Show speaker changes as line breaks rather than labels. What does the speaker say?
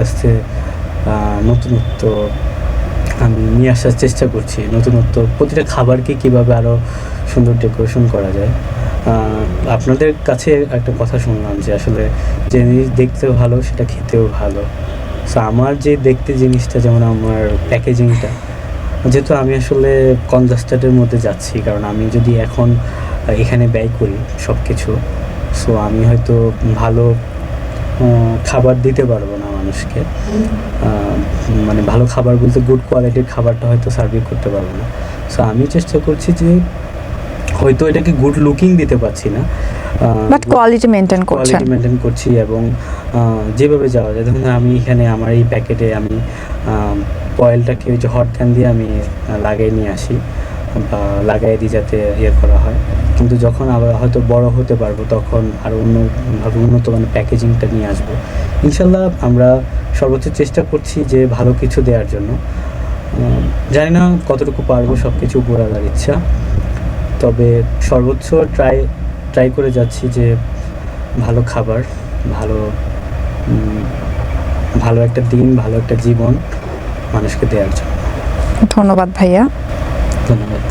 আস্তে নতুনত্ব আমি নিয়ে আসার চেষ্টা করছি। নতুনত্ব প্রতিটা খাবারকে কীভাবে আরও সুন্দর ডেকোরেশন করা যায়। আপনাদের কাছে একটা কথা শুনলাম যে আসলে যে জিনিস দেখতেও ভালো সেটা খেতেও ভালো। সো আমার যে দেখতে জিনিসটা, যেমন আমার প্যাকেজিংটা, যেহেতু আমি আসলে কনজাস্টেডের মধ্যে যাচ্ছি, কারণ আমি যদি এখন এখানে ব্যয় করি সব কিছু, সো আমি হয়তো ভালো খাবার দিতে পারবো না মানুষকে। মানে ভালো খাবার বলতে গুড কোয়ালিটির খাবারটা হয়তো সার্ভিং করতে পারবো না। সো আমি চেষ্টা করছি যে হয়তো এটাকে গুড লুকিং দিতে পারছি না,
বাট কোয়ালিটি মেনটেন করছেন।
কোয়ালিটি মেনটেন করছি এবং যেভাবে যাওয়া যায়, ধরুন আমি এখানে আমার এই প্যাকেটে আমি অয়েলটাকে ওই যে হট ক্যান দিয়ে আমি লাগিয়ে নিয়ে আসি বা লাগাই দিই যাতে ইয়ে করা হয়। কিন্তু যখন আবার হয়তো বড় হতে পারবো তখন আরও অন্যভাবে উন্নত মানের প্যাকেজিংটা নিয়ে আসবো। ইনশাল্লাহ আমরা সর্বোচ্চ চেষ্টা করছি যে ভালো কিছু দেওয়ার জন্য। জানি না কতটুকু পারবো, সব কিছু উপরওয়ালার ইচ্ছা। তবে সর্বোচ্চ ট্রাই করে যাচ্ছি যে ভালো খাবার, ভালো ভালো একটা দিন, ভালো একটা জীবন মানুষকে দেওয়ার জন্য।
ধন্যবাদ ভাইয়া।
ধন্যবাদ।